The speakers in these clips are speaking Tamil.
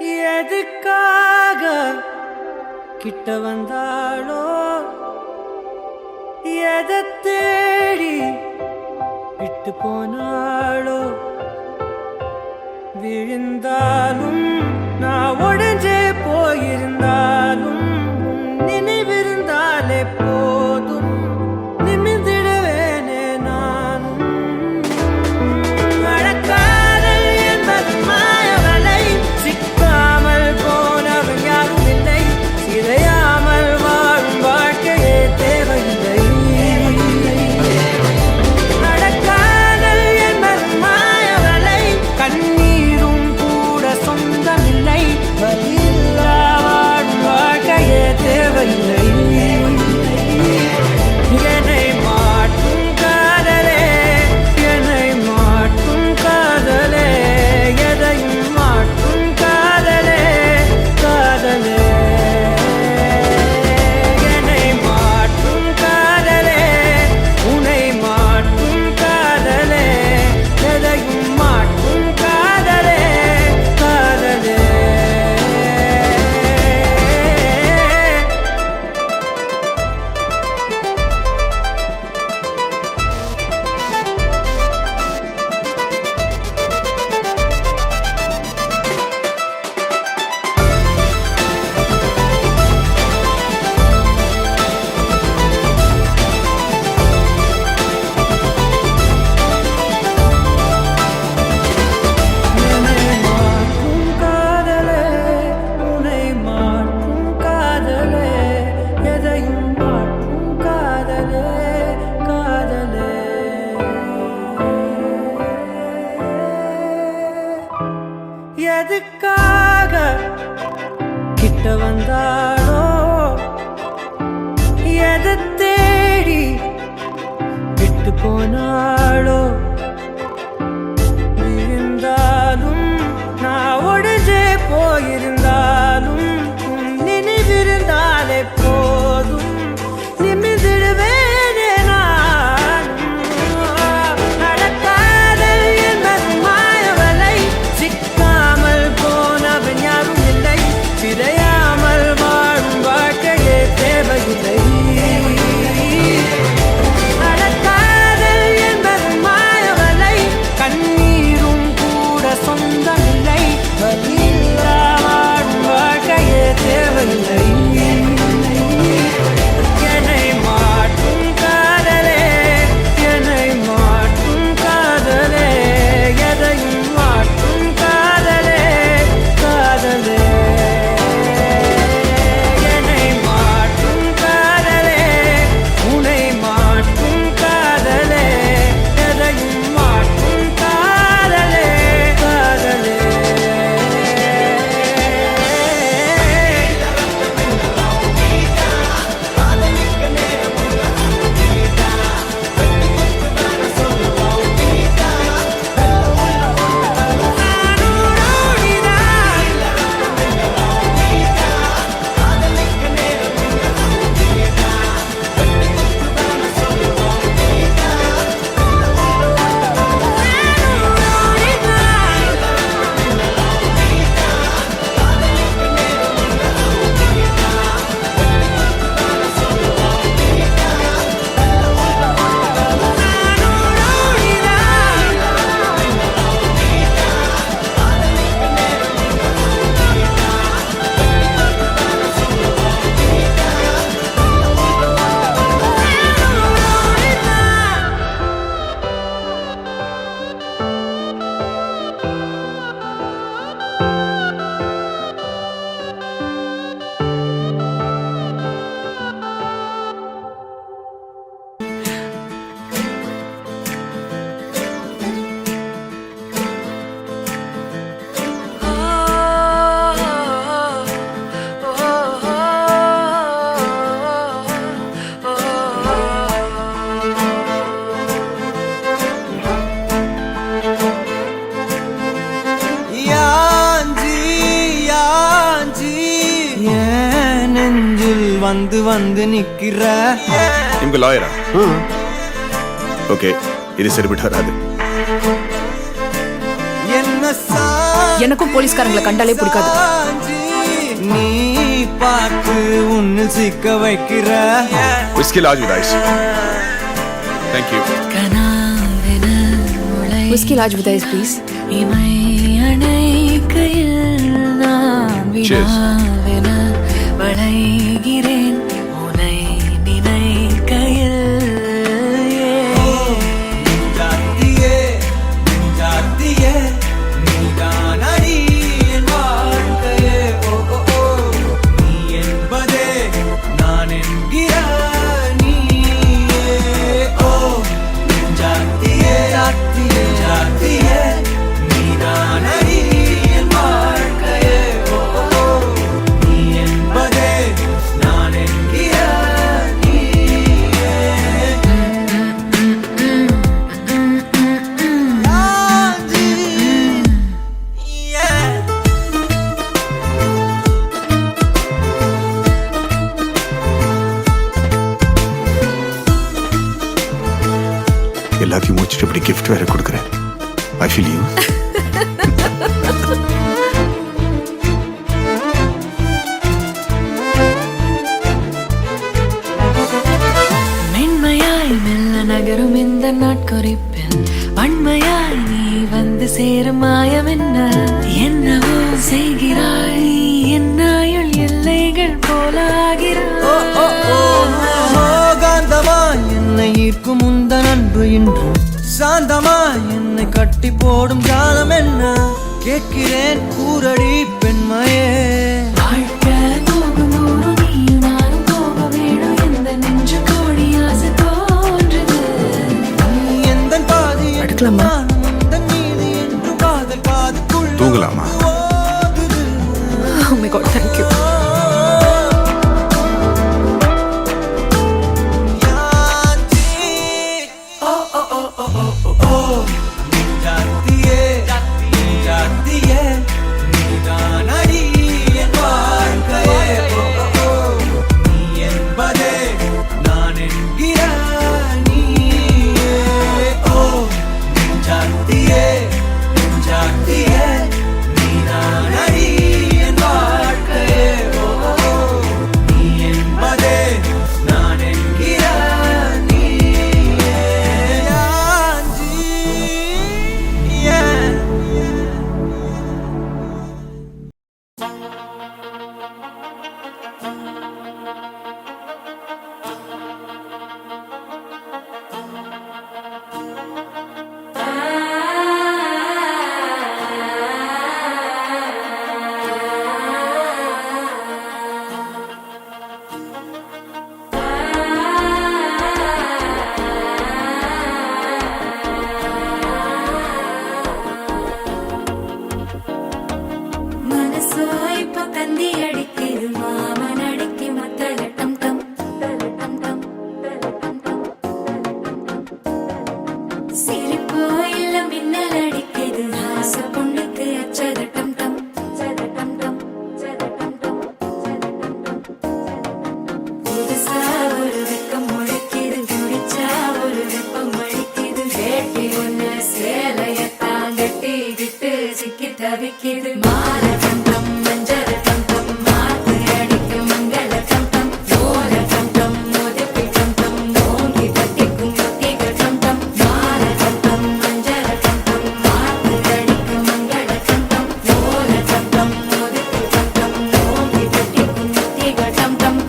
எதுக்காக கிட்ட வந்தாளோ எதை தேடி விட்டு போனாளோ விழுந்தாலும் நான் உடைஞ்சே போயிருந்தாலும் நினைவிருந்தாலே போதும் நிமிர்ந்திடுவேனே நானும் மழக்காதல் என்பது மாயவலை சிக்காமல் போனவன் யாரும் இல்லை சிதையாமல் வாழும் வாழ்க்கையே தேவையில்லை மழக்காதல் என்பது மாயவலை கண்ணீரும் கூட சொந்தமில்லை வலியில்லா வாழும் வாழ்க்கையே தேவையில்லை என்னை மாற்றும் காதலே என்னை மாற்றும் காதலே எதையும் மாற்றும் காதலே காதலே என்னை மாற்றும் காதலே உன்னை மாற்றும் காதலே எதையும் மாற்றும் காதலே காதலே என்னை மாற்றும் காதலே உன்னை மாற்றும் காதலே எதையும் மாற்றும் காதலே காதலே எதுக்காக கிட்ட வந்தாளோ எதை தேடி விட்டு போனாளோ விழுந்தாலும் நான் உடைஞ்சே போயிருந்தாலும் உன் நினைவிருந்தாலே போதும் நிமிர்ந்திடுவேனே நானும் நடக்காதல் என்பது மாயவலை சிக்காமல் போனவன் யாரும் இல்லை சிதையாமல் வாழும் வாழ்க்கையே தேவையில்லை நடக்காதல் என்பது மாயவலை கண்ணீரும் கூட சொந்தமில்லை வலியில்லா வாழும் வாழ்க்கையே தேவையில்லை என்னை மாற்றும் காதலே என்னை மாற்றும் காதலே எதையும் மாற்றும் காதலே காதலே என்னை மாற்றும் காதலே உன்னை மாற்றும் காதலே எதையும் மாற்றும் காதலே காதலே வந்து வந்து நிக்கிற ನಿಮ್ಗೆ ಲಾಯರಾ? ಓಕೆ, ಇದು ಸರಿಬಿಟ್ಟು ವರಾது. என்ன எனக்கும் போலீஸ்காரங்களை கண்டாலே பிடிக்காது. நீ பார்த்து உன்னில் சிக்க வைக்கிற Whiskey large with ice. Thank you. Whiskey large with ice, please. Cheers. எல்லாத்தையும் முடிச்சுட்டு இப்படி கிஃப்ட் வேற கொடுக்குறேன். I feel you. மென்மையாய் மெல்ல நகரும் இந்த நாட்குறிப்பில் வன்மையாய் நீ வந்து சேரும் மாயம் என்னவோ செய்கிறாய் என்னாயுள் எல்லைகள் போலாகிறாய். காந்தமா என்னை ஈர்க்கும் உந்தன் அன்பு இன்று சாந்தமா என்னை கட்டி போடும் ஜாலம் என்ன கேட்கிறேன் கூரடி பெண்மையே. வாழ்க்கை போகும் ஊரு நீயும் நானும் போக வேணும் எந்த நெஞ்சு கோடி ஆசை தோன்றுது. எந்த பாதி எடுக்கலாமா? உந்தன் மீது என்று காதல் பாதிக்குள் தூங்கலாமா? ஓடுது. Oh my God, thank you. தவிக்கிது மால தந்தம் மஞ்சள் தந்தம் மாத்து அடிக்கும் மங்கள தந்தம் ஓல தந்தம் மோதிப்பி தந்தம் ஓங்கி தட்டிக்கும் முத்திக தந்தம் மால தந்தம் மஞ்சள் தந்தம் மாத்து அடிக்கும் மங்கள தந்தம் ஓல தந்தம் மோதிப்பி தந்தம் ஓங்கி தட்டிக்கும் முத்திக தந்தம்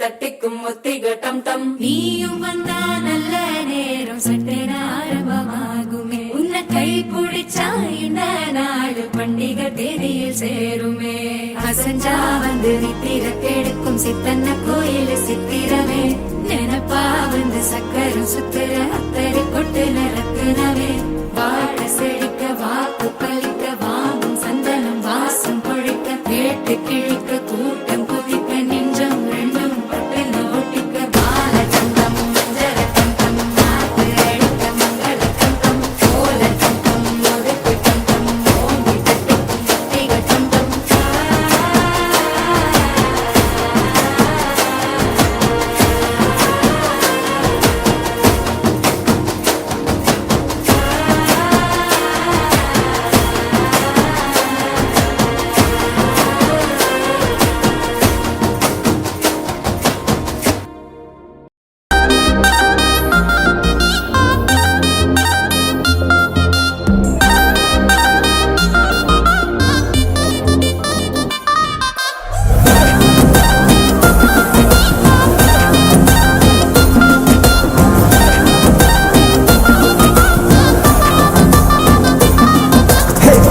தட்டிக்கும் முத்திக டம் டம் நீயும் வந்தா நல்ல நேரம் சட்டென ஆரம்பமாகுமே உன்னை கை பிடிச்சா இந்த நாடு பண்டிகை தேதியில் சேருமே அசஞ்சா வந்து நித்திர கெடுக்கும் சித்தன்ன கோயில் சித்திரமே நினப்பா வந்து சக்கரம் சுத்துற அத்தரை கொட்டு நிறக்குனவே வாழ செழிக்க வாக்கு பலிக்க வாங்கும் சந்தனம் வாசம் பொழிக்க கேட்டு கிழிக்க கூட்டம் குதிக்க நெஞ்சம் ரெண்டும் பட்டுன ஒட்டிக்க பால சந்தம் மஞ்சர தந்தம் நாட்டு அடிக்க மங்கள தந்தம் கோல தந்தம் ஒதுக்கு தந்தம் ஓங்கி தட்டிக்கும் முத்திக தந்தம்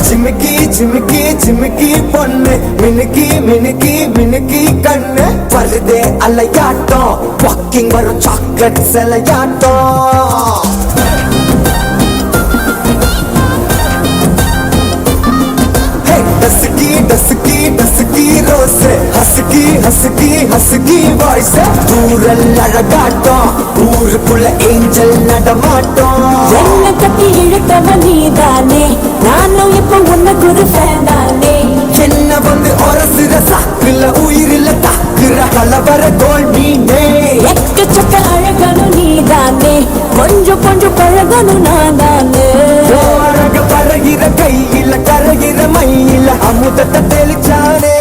சிமிக்கி சிமிக்கி சிமிக்கி பொண்ணு மினுக்கி மினுக்கி மினுக்கி கண்ணு வருதே அலையாட்டம் வாக்கிங் வரும் சாக்லேட் சிலையாட்டம் டசுக்கி டசுக்கி டசுக்கி ரோஸ் ஹசுக்கி ஹசுக்கி ஹசுக்கி வாய்ஸ் ஊரல் அழகாட்டம் ஊருக்குள்ள ஏஞ்சல் நடமாட்டம் என்ன கட்டி இழுத்தவ நீதானே நானும் இப்ப உனக்கு ஒரு ஃபேன் தானே என்ன வந்து ஒரசுற சாக்குல உயிரில தாக்குற கலவர கோல் மீனே எக்கச்சக்க அழகனும் நீதானே கொஞ்சம் கொஞ்சம் பழகனும் நான் தானே அழக பழகிற கையில கரைகிற மயில அமுதத்தை தெளிச்சானே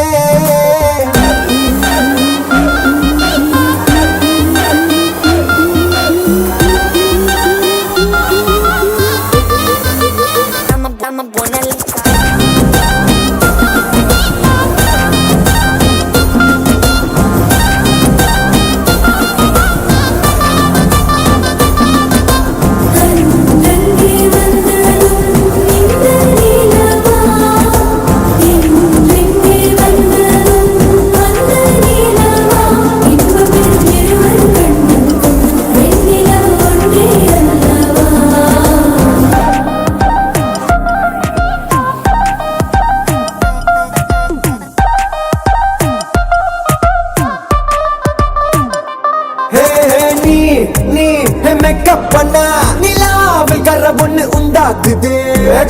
மேக்கப் பண்ணா நிலாவில் கர ஒண்ணு உண்டாக்குது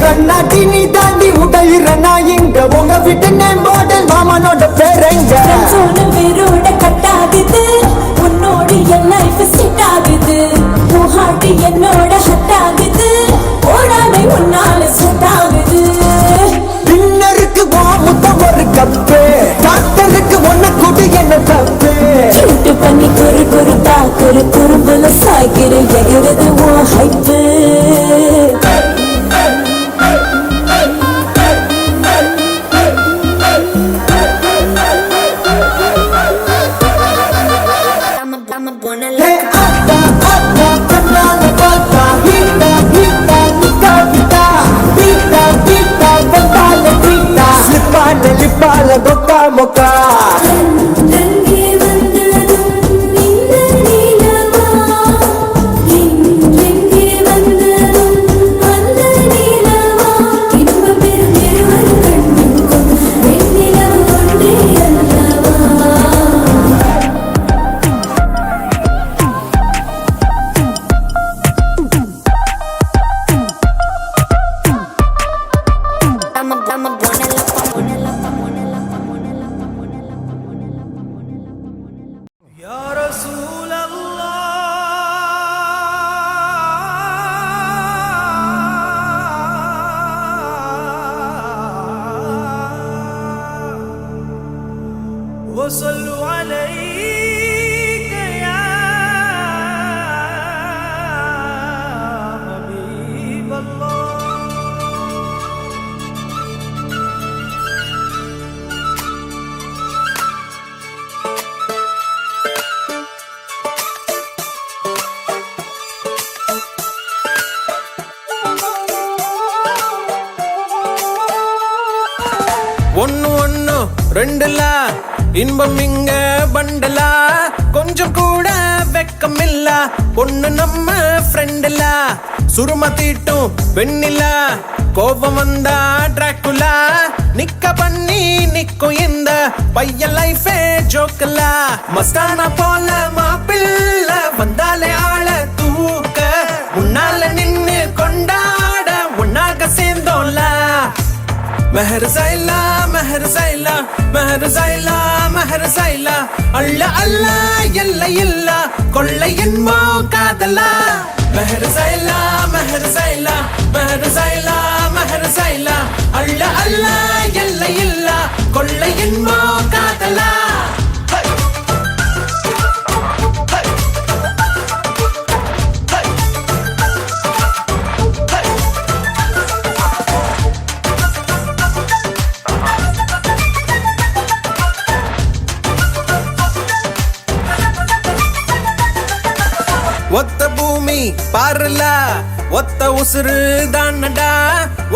கண்ணாடி நீ தாண்டி உடையிறனா எங்க உங்க வீட்டு நேம் மாடல் மாமனோட பேரங்க வேரோட கட்டாகுது உன்னோடு என் லைஃப் செட் ஆகுது உன் ஹார்ட் என்னோட ஹட் ஆகுது ஓடாமை உன்னால செட் ஆகுது டின்னருக்கு முத்தம் ஒரு கப்பு டாக்டருக்கு ஒன்ன கூட்டு என்ன தப்பு சூட்டு பண்ணி குறு குறுத்தா குறு குறும்புல சாய்க்கிற எகிறது உன் ஹைப்பு ஹே ஆத்தா ஆத்தா கண்ணால பார்த்தா ஹீட்டா ஹீட்டா நிக்கா கிட்டா பீட்டா பீட்டா வந்தால பீட்டா ஸ்லிப்பான லிப்பால கொக்கா மொக்கா या रसूल अल्लाह वसल्लु अलैक या हबीब अल्लाह ஒன்னு ரெண்டுல இன்பம் இங்க பண்டலா கொஞ்சம் கூட வெக்கம் இல்ல பொண்ணு நம்ம ஃப்ரெண்டுல சுரும தீட்டும் வெண்ணிலா கோபம் வந்தா டிராக்குலா நிக்க பண்ணி நிக்கும் இந்த பையன் லைஃபே ஜோக்கல மஸ்தானா போல மாப்பிள்ள வந்தாலே ஆள தூக்க முன்னால நின்னு கொண்டாட ஒன்னாக சேர்ந்தோம்ல மெஹர் சைலா மெஹர் சைலா மெஹர் சைலா மெஹர் சைலா அல்ல அல்ல எல்லை இல்ல கொள்ளை என்போ காதலா மெஹர் சைலா மெஹர் சைலா மெஹர் சைலா மெஹர் சைலா அல்ல அல்ல எல்லை இல்ல கொள்ளை என்போ காதலா ஒத்த பூமி பாருல ஒத்த உசுறு தானடா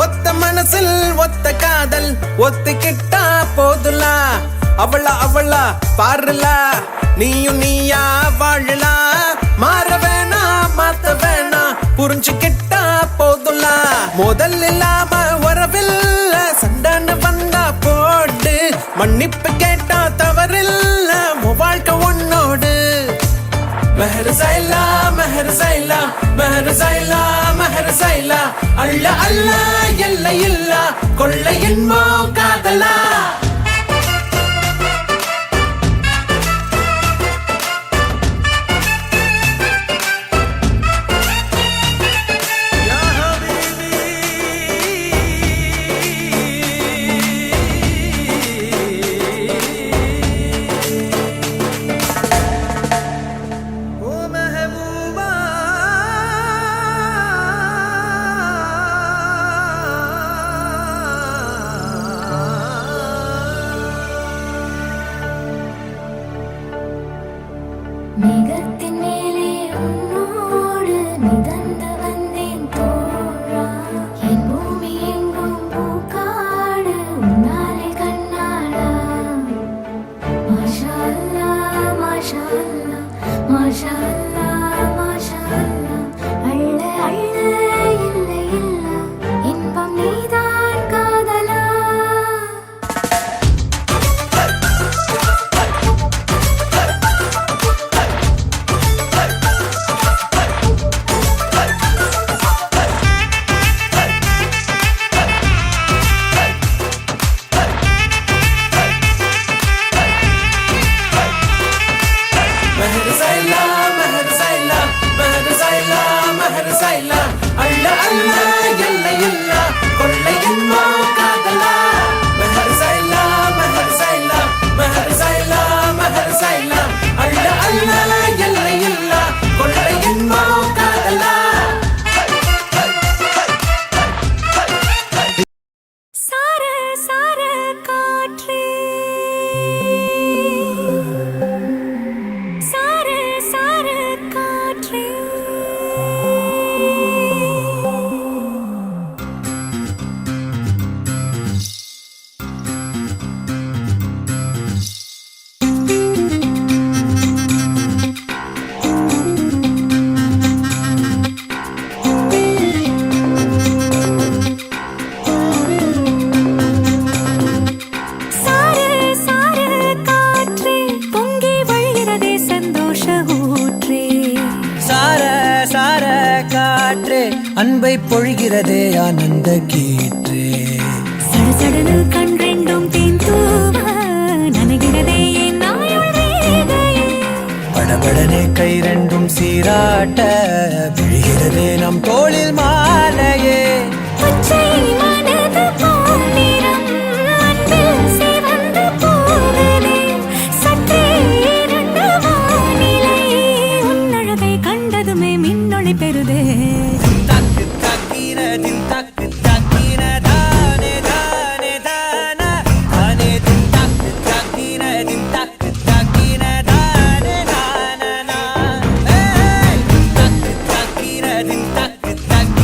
ஒத்த மனசில் ஒத்த காதல் ஒத்துக்கிட்டா போதுலா அவளா பாருல நீயும் நீயா வாழலா மாற வேணா மாத்த வேணா புரிஞ்சுக்கிட்டா போதுலா முதல் இல்லாம வரவில்ல சண்டான வந்தா போடு மன்னிப்பு கேட்டா தவறில்ல வாழ்க்கை உன்னோடு மெஹர் சைலா மெஹர் சைலா மெஹர் சைலா மெஹர் சைலா அல்ல அல்ல எல்லை இல்ல கொள்ளை என்போ காதலா மேகத்தின் மேலே உன்னோடு மிதந்து வந்தேன் தோழா என் பூமி எங்கும் பூக்காடு உன்னாலே கண்ணாடா மாஷா அல்லாஹ் மாஷா அல்லாஹ் மாஷா அல்லாஹ் மாஷா அல்லாஹ் அள்ள அள்ள இல்லை இல்ல இன்பம் நீதான் காதலா மெஹர் சைலா மெஹர் சைலா மெஹர் சைலா மெஹர் சைலா அல்ல அல்ல எல்லை இல்ல கொள்ளை என்போ காதலா மெஹர் சைலா மெஹர் சைலா மெஹர் சைலா மெஹர் சைலா அல்ல அல்ல எல்லை இல்ல கொள்ளை என்போ காதலா சார சார காற்றே சார சார காற்றே சார சார காற்றே பொங்கி வழிகிறதே சந்தோஷ ஊற்றே சார சார காற்றே அன்பை பொழிகிறதே ஆனந்த கீற்றே சடசடனு கண் ரெண்டும் தேன் தூவ நனைகிறதே என் நாயுள் ரேகையே படபடனே கை ரெண்டும் சீராட்ட விழுகிறதே நம் தோளில் மாலையே பச்சை மனது பொன்னிறம் அன்பில் சிவந்து போகுதே சற்றே இருண்ட வானிலை உன்னழகை கண்டதுமே மின்னொளி பெறுதே தக்கு தக்கின தில் தக்கு தக்கின தானே தானே தான தானே தில் தக்கு தக்கின தில் தக்கு தக்கின தானே தான ஏய் தில் தக்கு தக்கின தில் தக்கு தக்கின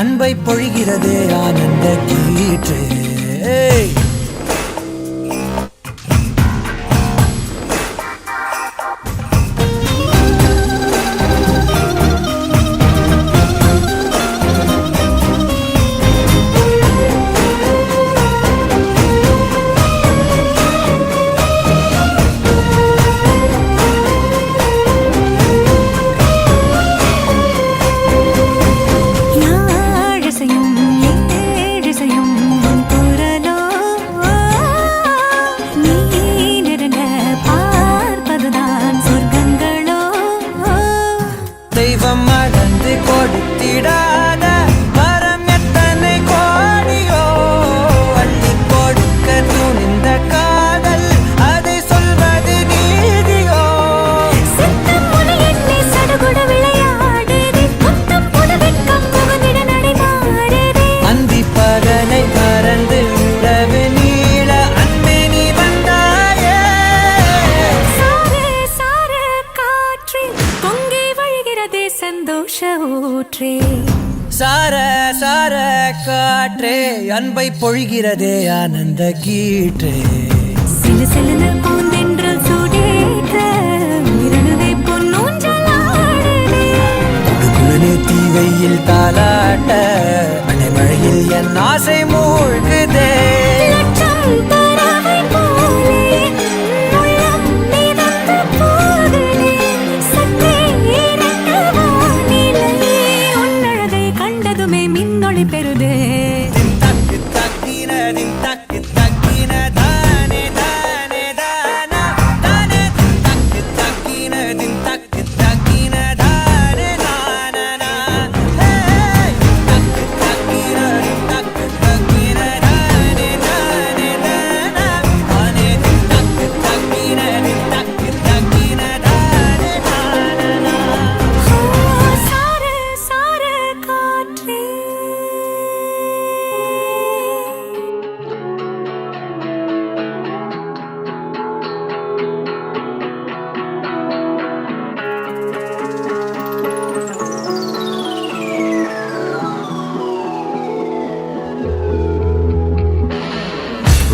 அன்பை பொழிகிறதே ஆனந்த கீற்றே. யாழிசையும் ஏழிசையும் உன் குரலோ, நீ நெருங்க பார்ப்பதுதான் சொர்க்கங்களோ. தெய்வம் மறந்து கொடுத்திடாத வரம் எத்தனை கோடியோ, அள்ளி கொடுக்க துணிந்த காதல் அதை சொல்வது நீதியோ. சித்தம் உனை எண்ணி சடுகுட விளையாடுதே, முத்தம் புது வெட்கம் புகுந்திட நடைமாறுதே. அந்தி பகலை மறந்து உறவு நீள அன்பே நீ வந்தாயே. சார சார காற்றே பொங்கி வழிகிறதே சந்தோஷ ஊற்றே. சார சார காற்றே அன்பை பொழிகிறதே ஆனந்த கீற்றே. சிலு சிலுன பூந்தென்றல் சூடேற்ற உயிரணுவே பொன்னூஞ்சலாடுதே. குடுகுடனே தீவையில் தாலாட்ட அணைமழையில் என் ஆசை மூழ்குதே. லட்சம் பறவை போலே உள்ளம் மிதந்து போகுதே. சற்றே இறங்க வானிலை உன்னழகை கண்டதுமே மின்னொளி பெறுதே. தக்கு தக்கின தின் தக்கு தக்கின தானே தானே தானா தானே தக்கு தக்கின தின் தக்கு தக்கின தானே நானா. தக்கு தக்கின தின் தக்கு தக்கின தானே தானே தானா தானே தக்கு தக்கின தின் தக்கு தக்கின தானே நானா. சார சார காற்றே.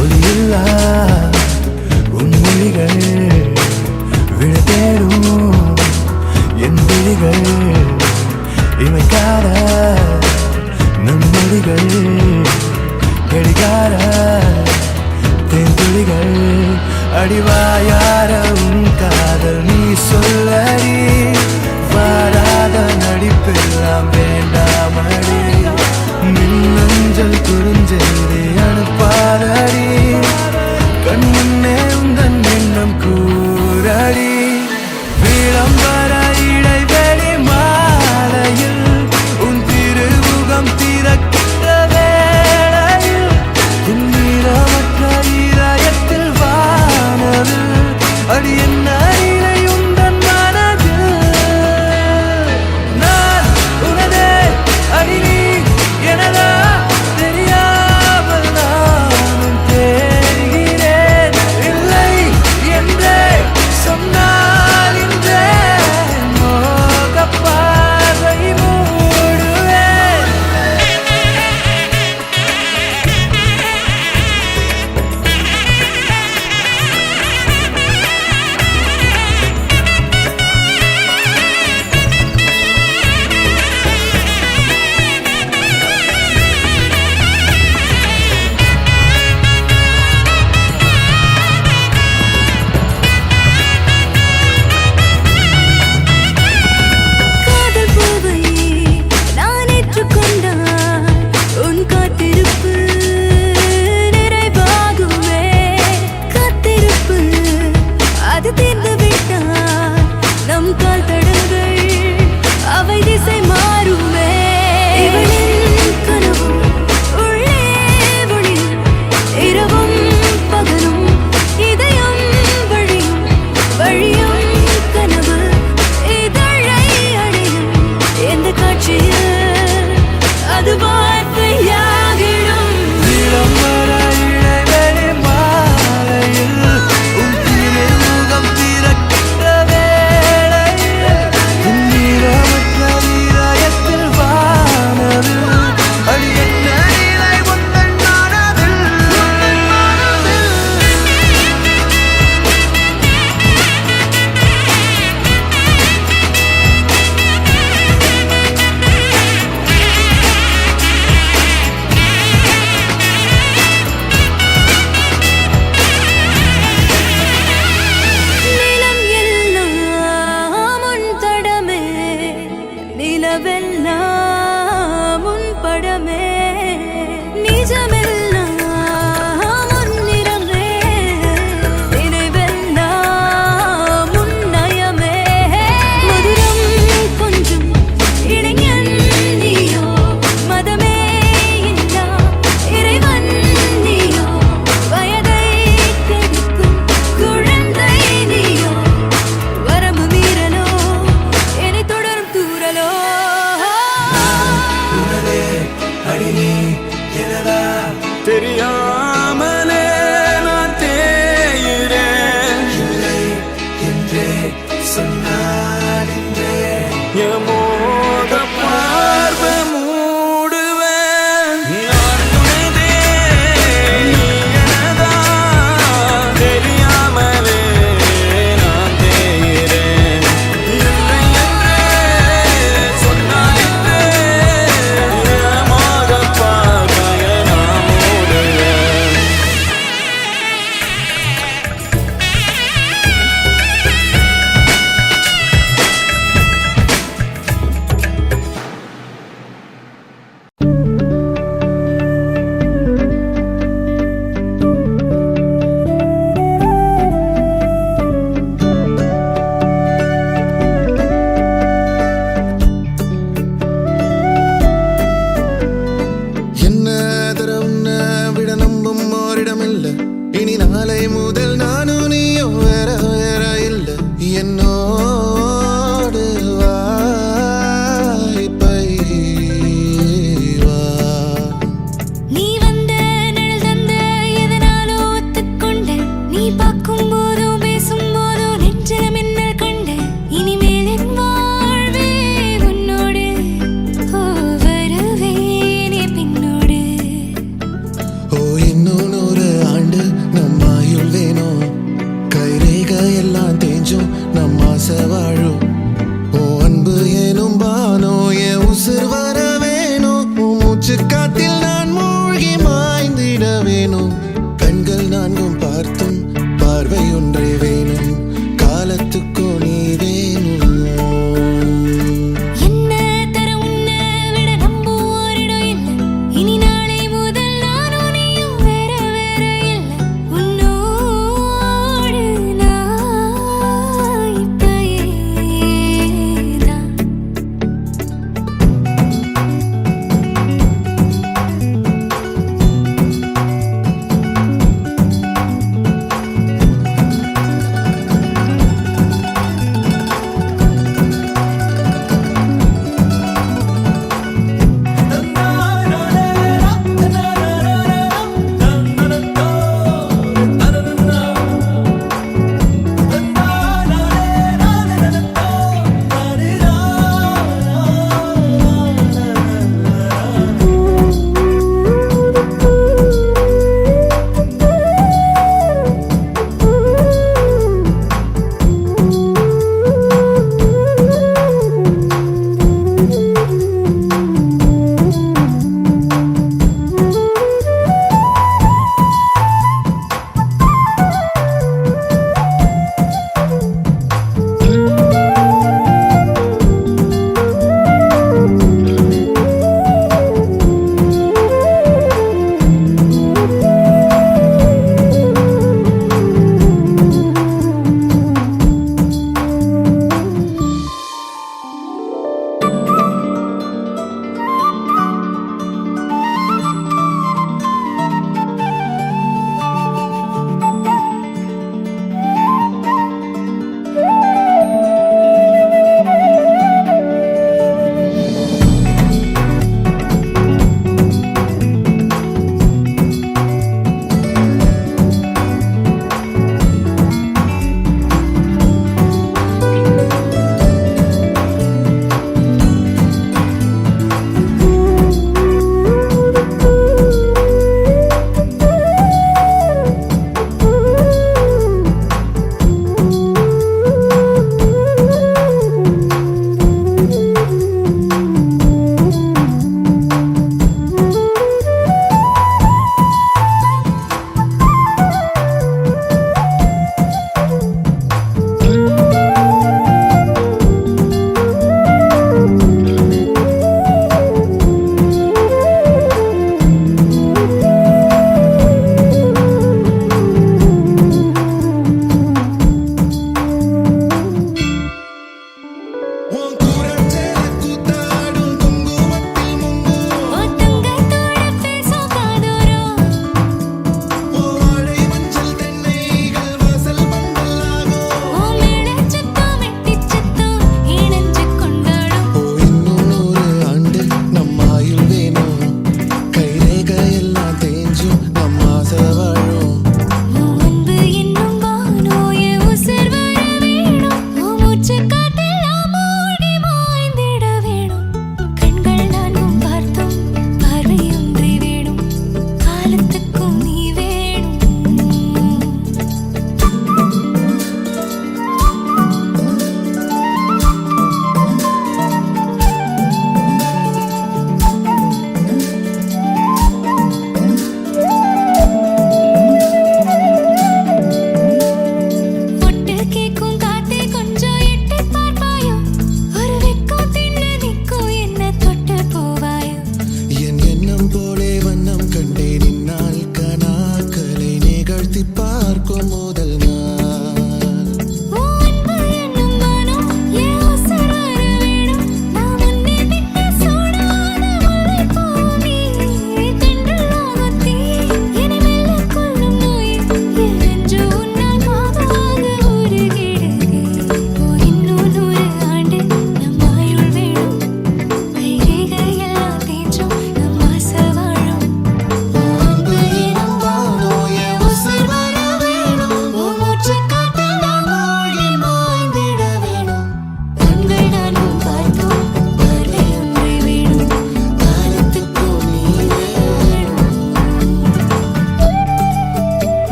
ஒளியில்லா உன் மொழிகள் விழ தேடும் என் விழிகள் இமைக்காத நம் மொழிகள் கடிகார தேன்துளிகள் அடிவாயார உன் காதல் நீ சொல்லடி. வாராத நடிப்பெல்லாம் வேண்டாமடி, மின்னஞ்சல் குறுஞ்செய்தி அனுப்பாதடி, கண்முன்னே உந்தன் எண்ணம் கூறடி. விளம்பர இடைவெளி மாலையில் உன் திருமுகம் திறக்கின்ற வேளையில் என் நீளமற்ற இதயத்தில் வானவில் அடி என்ன நிலை உந்தன் மனதில். நான்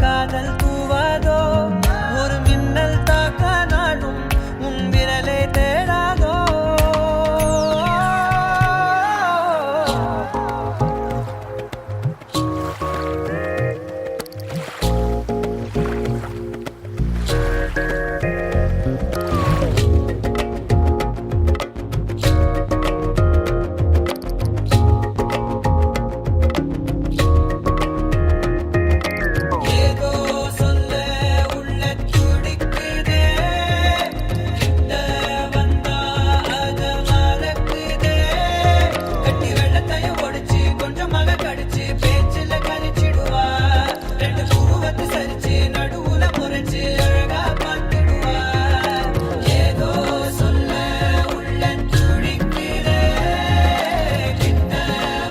காதல் தூவாதோ ஒரு மின்னல் தாக்க நாடும் உன் விரலை தேடாதோ ஏதோ சொல்ல உள்ள துடிக்குதே கிட்ட வந்தா அத மறக்குதே கட்டி வெள்ளத்தையும் ஒடிச்சு கொஞ்சமாக கடிச்சு பேச்சில கரிச்சிடுவா ரெண்டு புருவத்தை சரிச்சு நடுவுல முறைச்சு அழகா பார்த்துடுவா ஏதோ சொல்ல உள்ள துடிக்குதே கிட்ட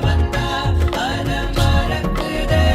வந்தா அத மறக்குதே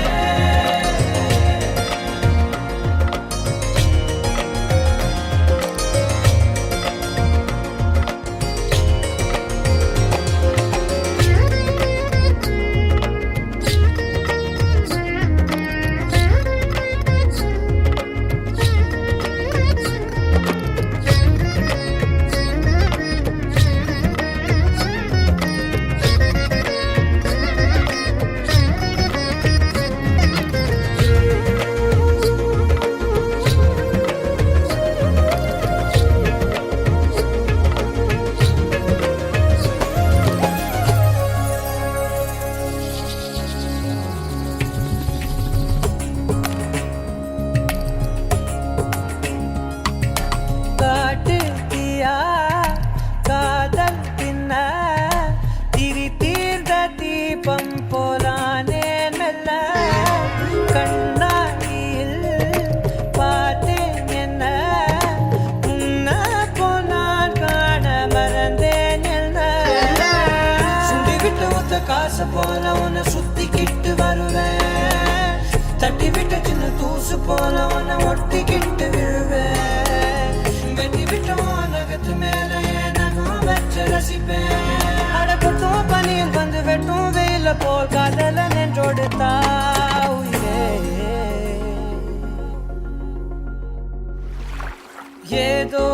காட்டு தீயா காதல் பின்ன திரி தீர்ந்த தீபம் போலானே மெல்ல கண்ணாடியில் பார்த்தேன் என்ன உன்ன போனான் காண மறந்தேன் என்ன சுண்டிவிட்டு ஒத்த காசு போல உன்னை சுத்திக்கிட்டு வருவேன் தட்டி விட்ட சின்ன தூசு போல உன்னை ஒட்டிக்கிட்டு விழுவேன் வெட்டி விட்ட உலகத்து மேல எனக்கும் வச்சு ரசிப்பேன் அடப்பட்டும் பனியில் வந்து வெட்டும் வெயில போல் காதல நின்றோடு தாவுயிரே ஏதோ